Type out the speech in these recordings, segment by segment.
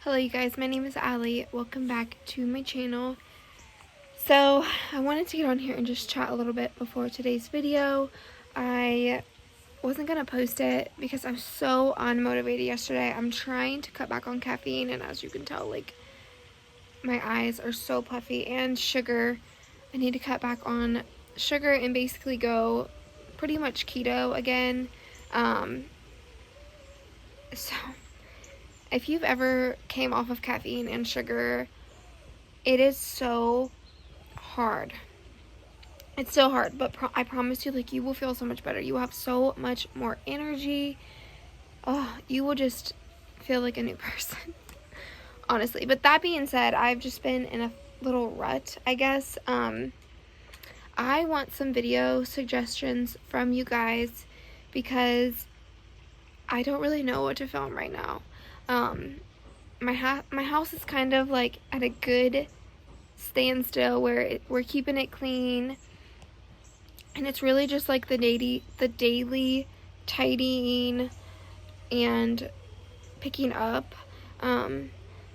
Hello you guys, my name is Allie. Welcome back to my channel. So I wanted to get on here and just chat a little bit before today's video. I wasn't going to post it because I'm so unmotivated yesterday. I'm trying to cut back on caffeine, and as you can tell, like, my eyes are so puffy, and sugar. I need to cut back on sugar and basically go pretty much keto again. So if you've ever came off of caffeine and sugar, it is so hard. It's so hard, but I promise you, like, you will feel so much better. You will have so much more energy. Oh, you will just feel like a new person, honestly. But that being said, I've just been in a little rut, I guess. I want some video suggestions from you guys because I don't really know what to film right now. My house is kind of like at a good standstill where we're keeping it clean, and it's really just like the daily tidying and picking up. So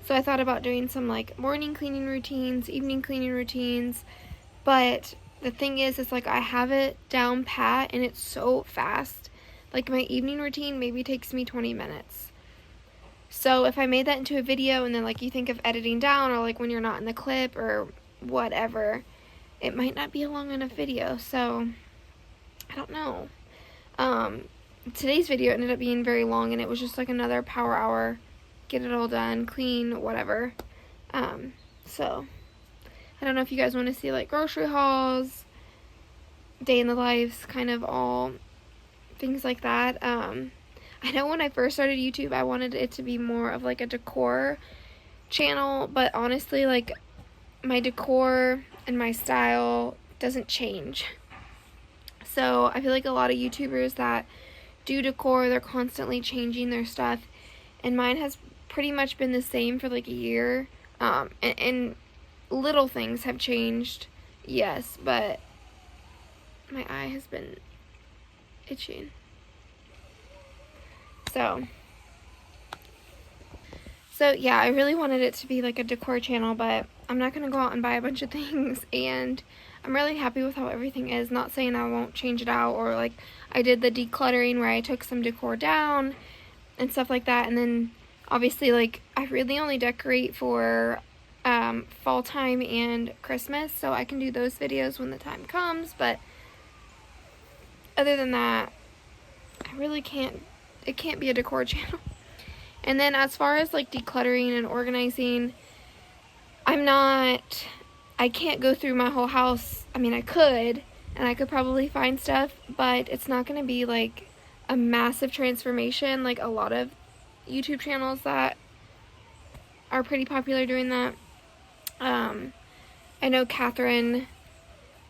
I thought about doing some like morning cleaning routines, evening cleaning routines, but the thing is like I have it down pat and it's so fast. Like my evening routine maybe takes me 20 minutes. So if I made that into a video and then like you think of editing down, or like when you're not in the clip or whatever, it might not be a long enough video. So I don't know. Today's video ended up being very long, and it was just like another power hour, get it all done, clean, whatever. So I don't know if you guys want to see like grocery hauls, day in the lives, kind of all things like that. I know when I first started YouTube, I wanted it to be more of like a decor channel, but honestly, like, my decor and my style doesn't change. So I feel like a lot of YouTubers that do decor, they're constantly changing their stuff, and mine has pretty much been the same for like a year. And little things have changed, yes, but my eye has been itching. So yeah, I really wanted it to be like a decor channel, but I'm not going to go out and buy a bunch of things, and I'm really happy with how everything is. Not saying I won't change it out, or like I did the decluttering where I took some decor down and stuff like that, and then obviously like I really only decorate for fall time and Christmas, so I can do those videos when the time comes, but other than that, I really can't. It can't be a decor channel. And then as far as like decluttering and organizing, I can't go through my whole house. I mean, I could, and I could probably find stuff, but it's not going to be like a massive transformation like a lot of YouTube channels that are pretty popular doing that. I know Catherine,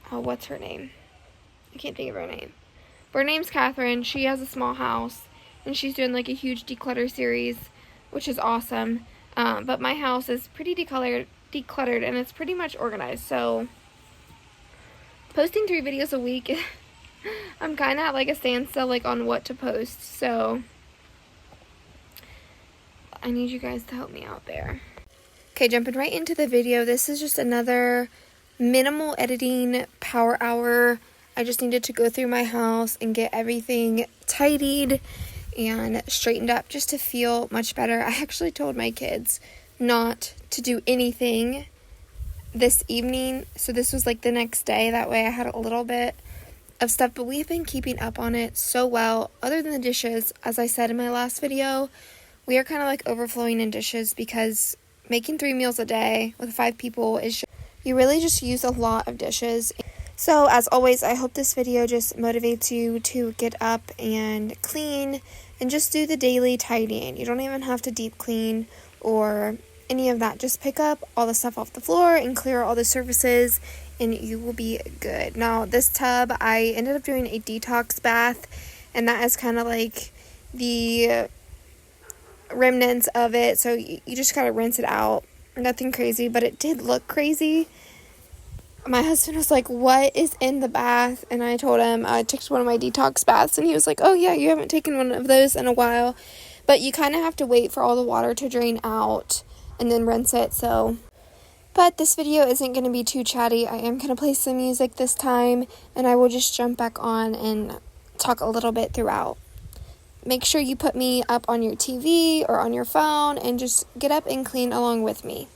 what's her name? I can't think of her name. But her name's Catherine. She has a small house, and she's doing like a huge declutter series, which is awesome. But my house is pretty decluttered, and it's pretty much organized. So posting 3 videos a week, I'm kind of at like a standstill like on what to post. So I need you guys to help me out there. Okay, jumping right into the video. This is just another minimal editing power hour. I just needed to go through my house and get everything tidied and straightened up just to feel much better. I actually told my kids not to do anything this evening, so this was like the next day. That way I had a little bit of stuff, but we've been keeping up on it so well. Other than the dishes, as I said in my last video, we are kind of like overflowing in dishes because making 3 meals a day with 5 people is you really just use a lot of dishes. So as always, I hope this video just motivates you to get up and clean and just do the daily tidying. You don't even have to deep clean or any of that. Just pick up all the stuff off the floor and clear all the surfaces, and you will be good. Now, this tub, I ended up doing a detox bath, and that is kind of like the remnants of it. So you just gotta rinse it out. Nothing crazy, but it did look crazy. My husband was like, what is in the bath? And I told him I took one of my detox baths, and he was like, oh yeah, you haven't taken one of those in a while. But you kind of have to wait for all the water to drain out and then rinse it. So, but this video isn't going to be too chatty. I am going to play some music this time, and I will just jump back on and talk a little bit throughout. Make sure you put me up on your TV or on your phone and just get up and clean along with me.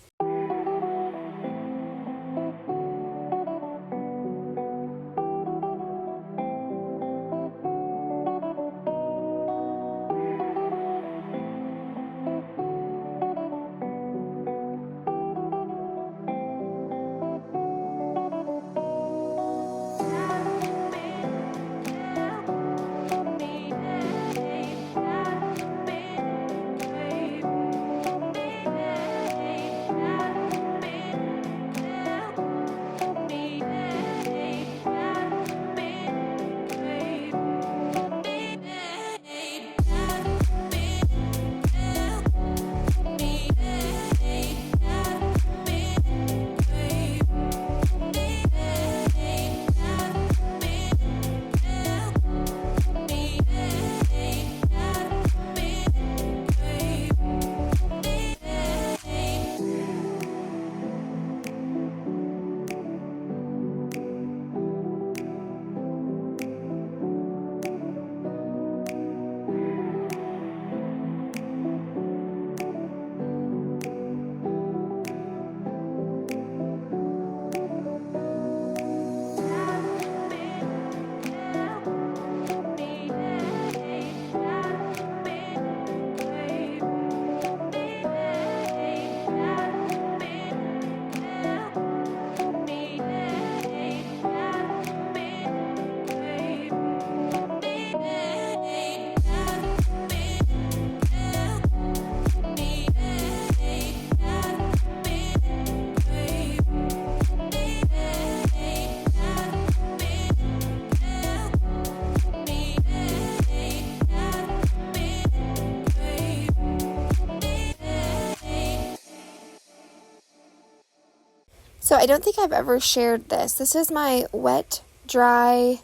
So I don't think I've ever shared this. This is my wet, dry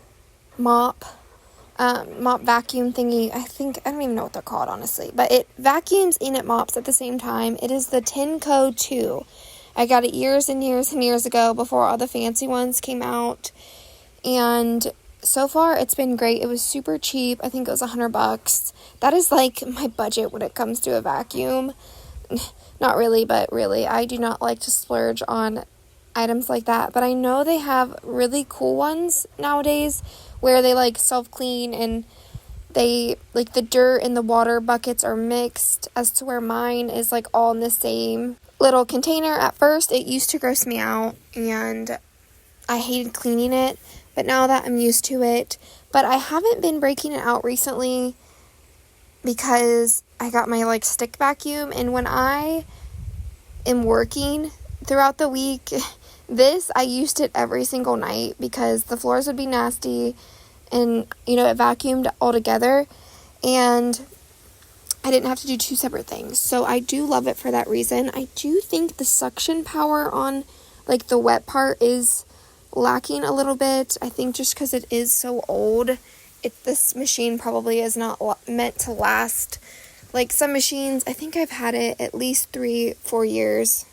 mop vacuum thingy. I don't even know what they're called, honestly. But it vacuums and it mops at the same time. It is the Tenco 2. I got it years and years and years ago before all the fancy ones came out. And so far, it's been great. It was super cheap. I think it was $100. That is like my budget when it comes to a vacuum. Not really, but really. I do not like to splurge on items like that, but I know they have really cool ones nowadays where they like self-clean and they like the dirt and the water buckets are mixed, as to where mine is like all in the same little container. At first it used to gross me out and I hated cleaning it, but now that I'm used to it, but I haven't been breaking it out recently because I got my like stick vacuum, and when I am working throughout the week, I used it every single night because the floors would be nasty and, it vacuumed all together and I didn't have to do two separate things. So I do love it for that reason. I do think the suction power on, like, the wet part is lacking a little bit. I think just because it is so old, this machine probably is not meant to last. Like, some machines, I think I've had it at least 3-4 years.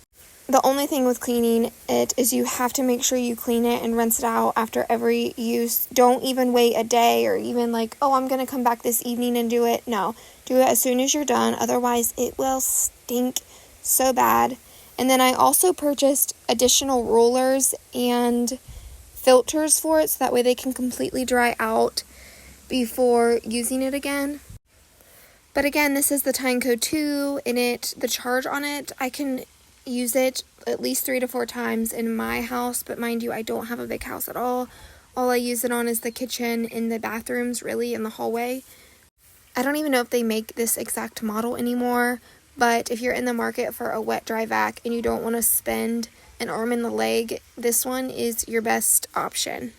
The only thing with cleaning it is you have to make sure you clean it and rinse it out after every use. Don't even wait a day or even like, oh, I'm going to come back this evening and do it. No, do it as soon as you're done. Otherwise, it will stink so bad. And then I also purchased additional rollers and filters for it so that way they can completely dry out before using it again. But again, this is the Tenco 2, and the charge on it, I can use it at least 3 to 4 times in my house, but mind you, I don't have a big house at all. All I use it on is the kitchen and the bathrooms, really, in the hallway. I don't even know if they make this exact model anymore, but if you're in the market for a wet dry vac and you don't want to spend an arm and a leg, this one is your best option.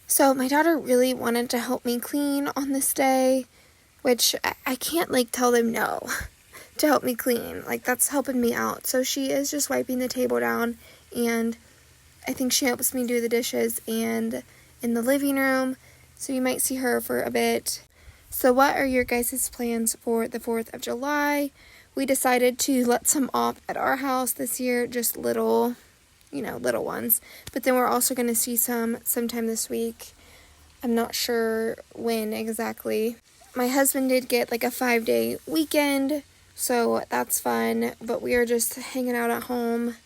So my daughter really wanted to help me clean on this day, which I can't like tell them no to help me clean. Like, that's helping me out. So she is just wiping the table down, and I think she helps me do the dishes and in the living room. So you might see her for a bit. So what are your guys' plans for the 4th of July? We decided to let some off at our house this year, just little ones. But then we're also going to see some sometime this week. I'm not sure when exactly. My husband did get like a 5-day weekend, so that's fun. But we are just hanging out at home,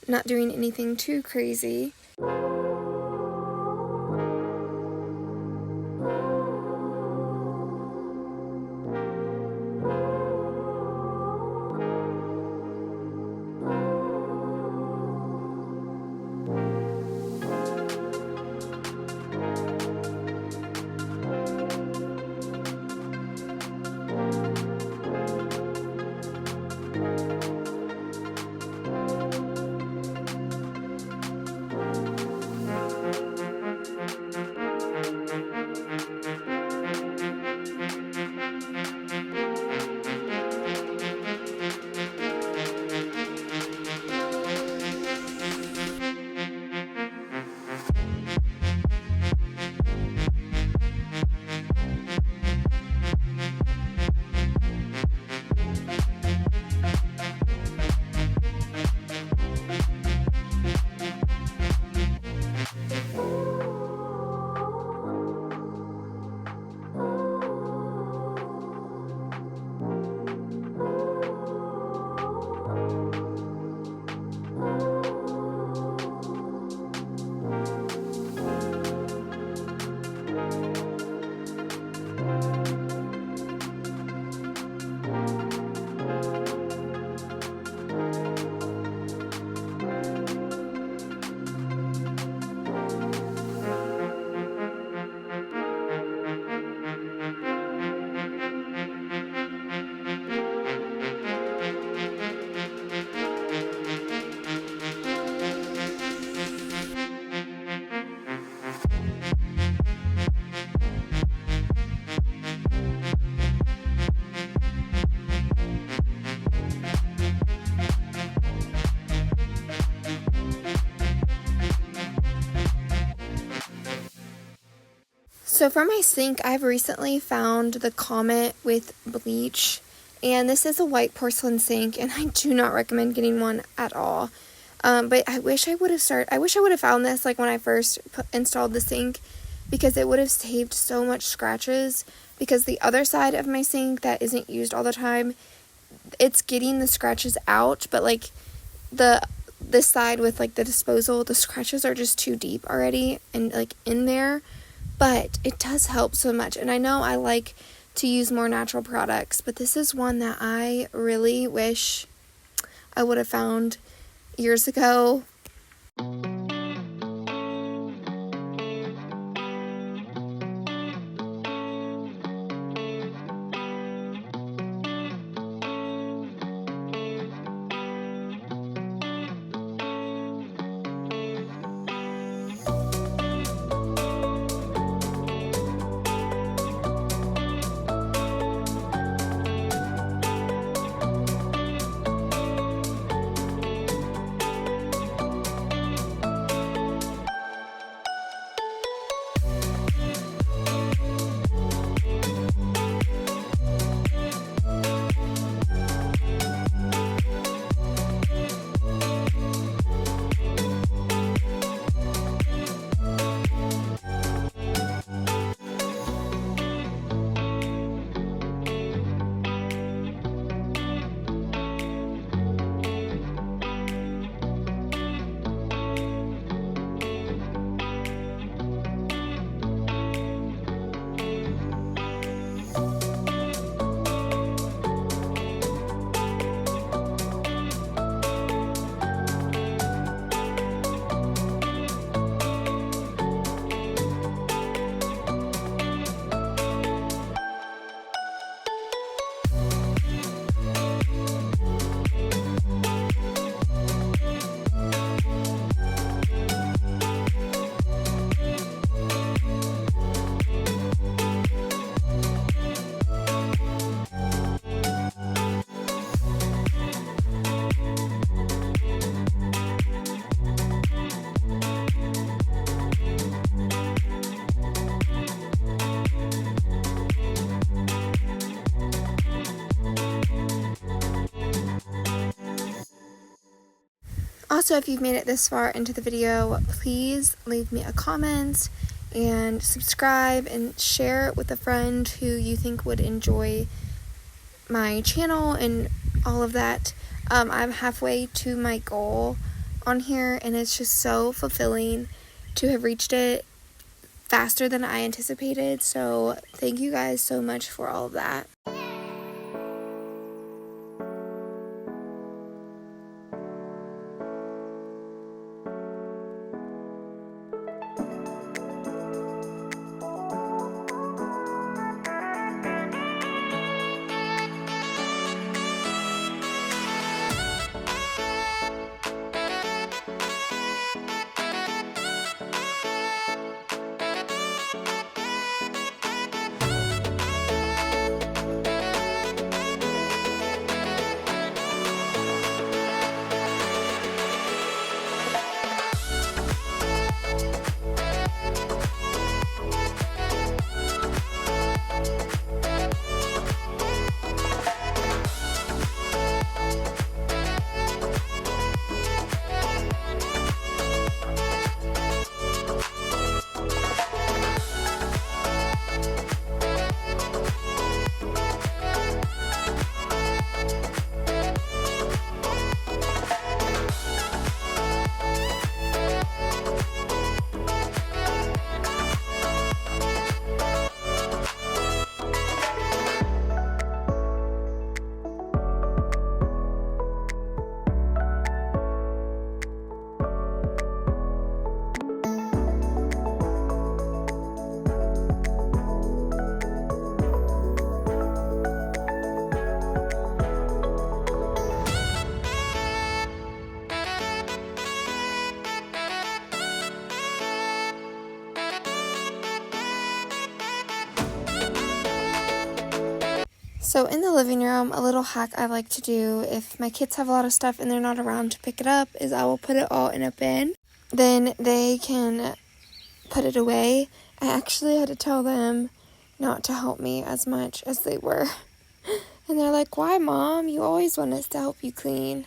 not doing anything too crazy. So for my sink, I've recently found the Comet with bleach, and this is a white porcelain sink, and I do not recommend getting one at all. But I wish I would have found this like when I first installed the sink, because it would have saved so much scratches. Because the other side of my sink that isn't used all the time, it's getting the scratches out, but like this side with like the disposal, the scratches are just too deep already and like in there. But it does help so much, and I know I like to use more natural products, but this is one that I really wish I would have found years ago. Also, if you've made it this far into the video, please leave me a comment and subscribe and share it with a friend who you think would enjoy my channel and all of that. I'm halfway to my goal on here, and it's just so fulfilling to have reached it faster than I anticipated. So thank you guys so much for all of that. So in the living room, a little hack I like to do if my kids have a lot of stuff and they're not around to pick it up is I will put it all in a bin. Then they can put it away. I actually had to tell them not to help me as much as they were. And they're like, "Why, Mom? You always want us to help you clean."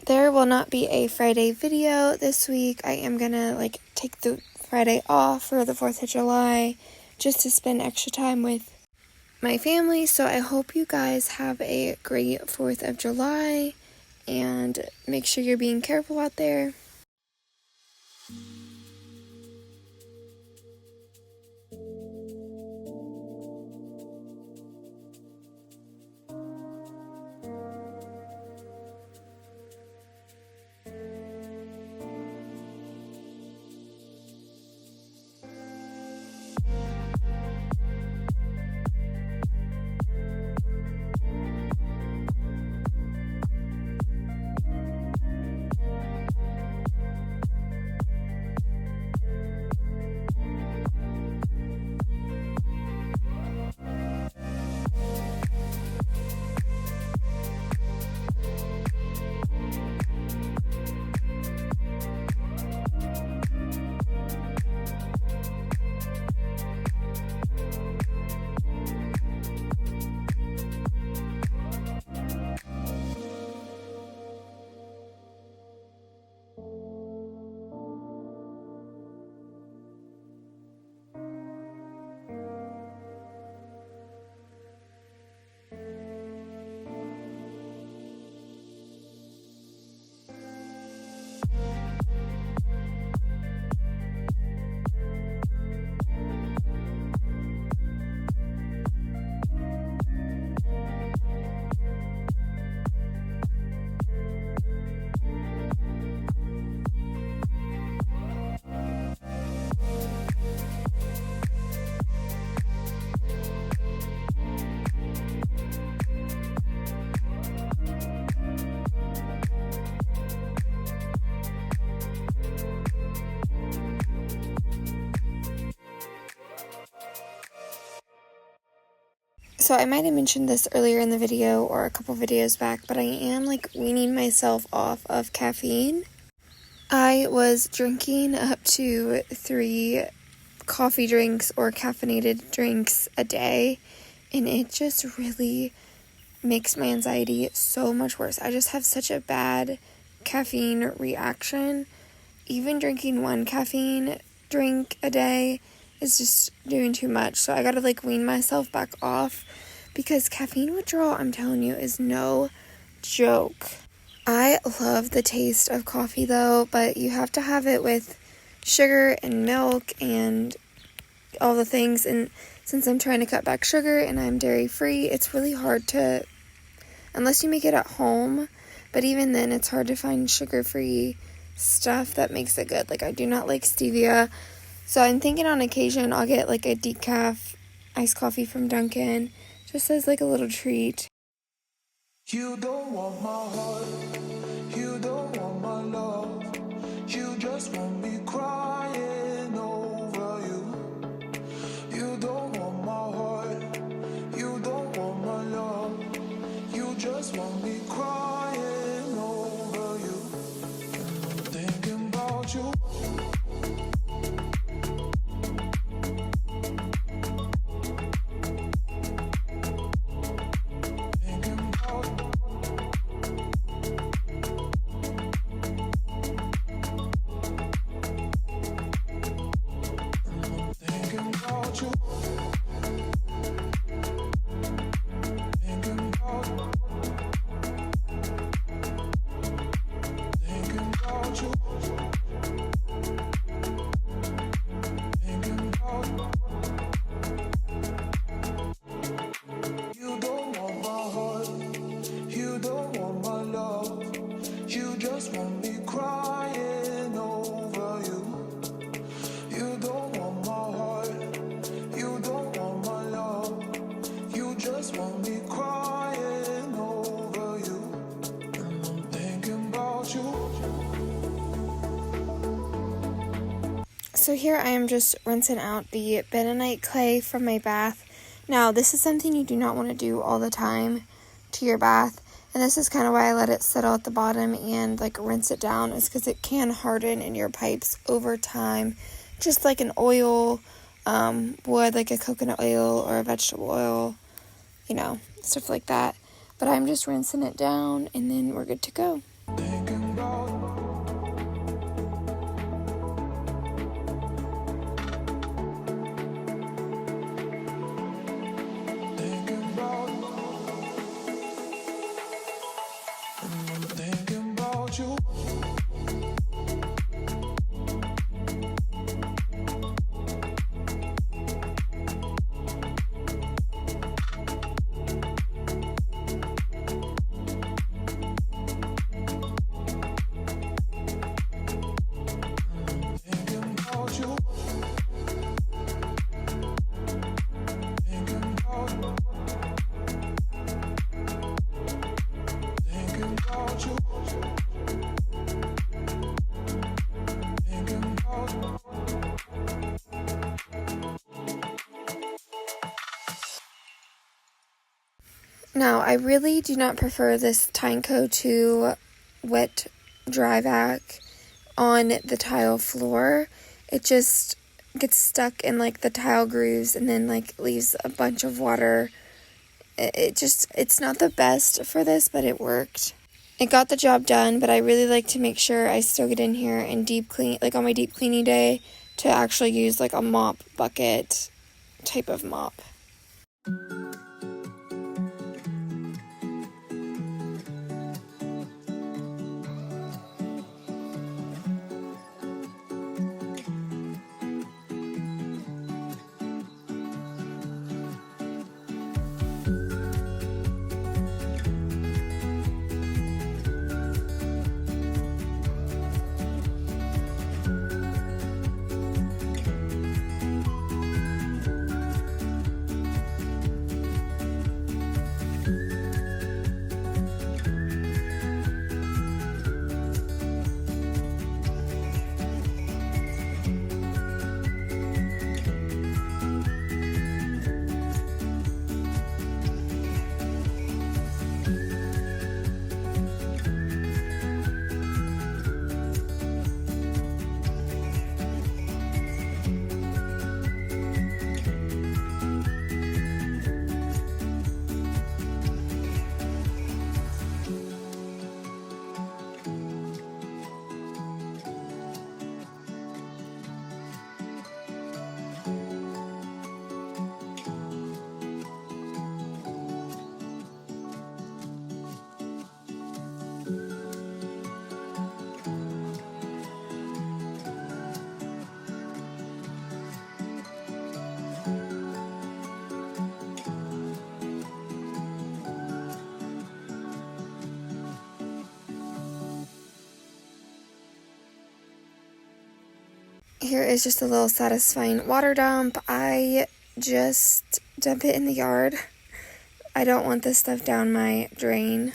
There will not be a Friday video this week. I am gonna take the Friday off for the 4th of July just to spend extra time with my family. So I hope you guys have a great 4th of July and make sure you're being careful out there. So I might have mentioned this earlier in the video or a couple videos back, but I am like weaning myself off of caffeine. I was drinking up to 3 coffee drinks or caffeinated drinks a day, and it just really makes my anxiety so much worse. I just have such a bad caffeine reaction. Even drinking 1 caffeine drink a day is just doing too much. So I gotta like wean myself back off, because caffeine withdrawal, I'm telling you, is no joke. I love the taste of coffee though, but you have to have it with sugar and milk and all the things. And since I'm trying to cut back sugar and I'm dairy free, it's really hard to, unless you make it at home, but even then it's hard to find sugar free stuff that makes it good. Like, I do not like stevia. So I'm thinking on occasion I'll get like a decaf iced coffee from Dunkin', just as like a little treat. You don't want my heart, you don't want my love, you just want me crying over you. You don't want my heart, you don't want my love, you just want me crying over you. And I'm thinking about you. So here I am just rinsing out the bentonite clay from my bath. Now, this is something you do not want to do all the time to your bath. And this is kind of why I let it settle at the bottom and like rinse it down, is because it can harden in your pipes over time. Just like an oil would, like a coconut oil or a vegetable oil, you know, stuff like that. But I'm just rinsing it down and then we're good to go. Now, I really do not prefer this Tyneco to wet dry vac on the tile floor. It just gets stuck in like the tile grooves and then like leaves a bunch of water. It's not the best for this, but it worked. It got the job done, but I really like to make sure I still get in here and deep clean, like on my deep cleaning day, to actually use like a mop bucket type of mop. here is just a little satisfying water dump. I just dump it in the yard. I don't want this stuff down my drain.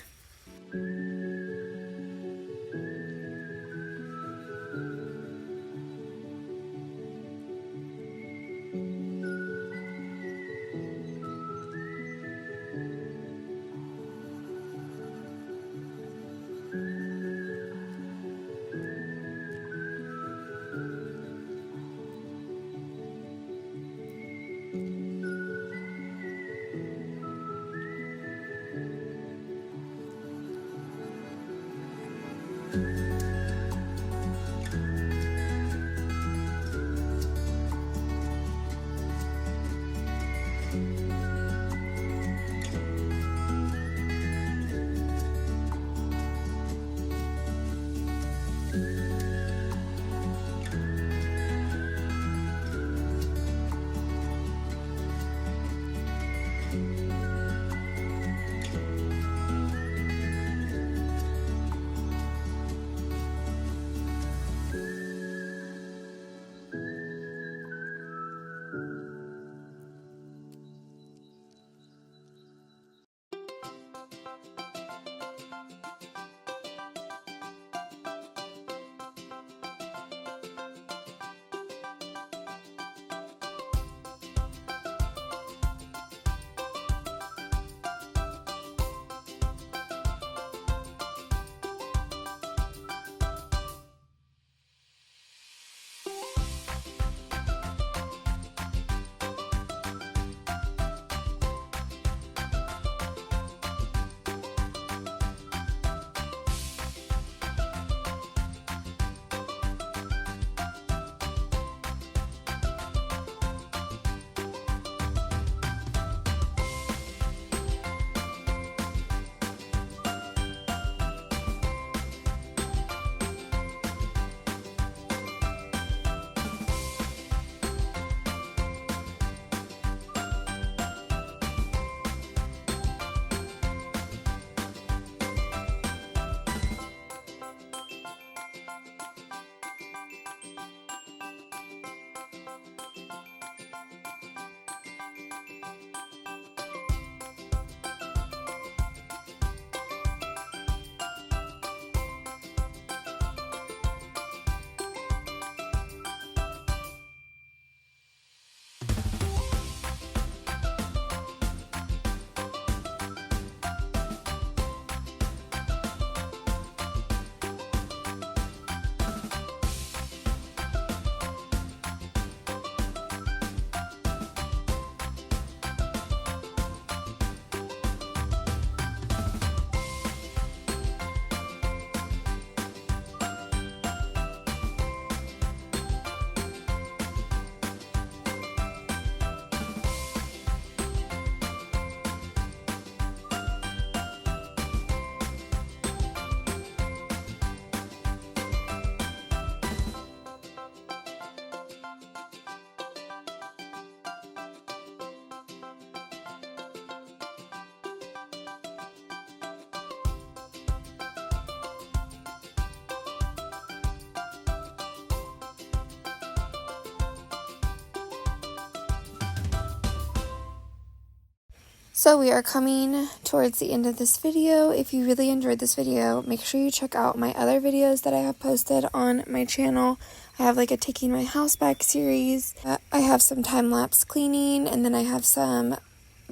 So we are coming towards the end of this video. If you really enjoyed this video, make sure you check out my other videos that I have posted on my channel. I have like a Taking My House Back series. I have some time-lapse cleaning, and then I have some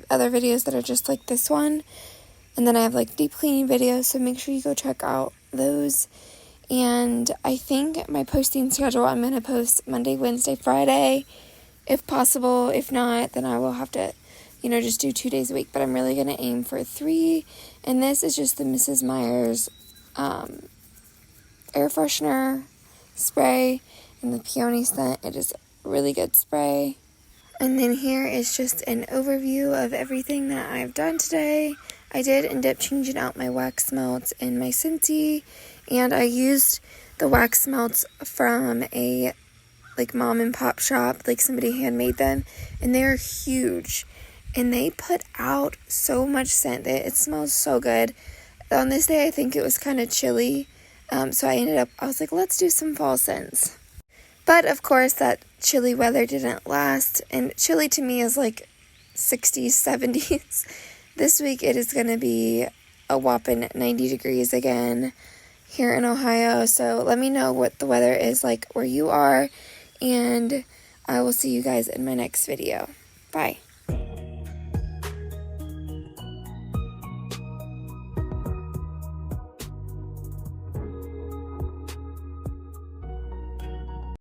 other videos that are just like this one. And then I have like deep cleaning videos, so make sure you go check out those. And I think my posting schedule, I'm going to post Monday, Wednesday, Friday, if possible. If not, then I will have to just do 2 days a week, but I'm really going to aim for 3. And this is just the Mrs. Meyer's air freshener spray and the peony scent. It is a really good spray. And then here is just an overview of everything that I've done today. I did end up changing out my wax melts and my Scentsy, and I used the wax melts from a mom and pop shop, somebody handmade them, and they're huge. And they put out so much scent that it smells so good. On this day, I think it was kind of chilly. So I was like, let's do some fall scents. But of course, that chilly weather didn't last, and chilly to me is like 60s, 70s. This week it is going to be a whopping 90 degrees again here in Ohio, so let me know what the weather is like where you are, and I will see you guys in my next video. Bye.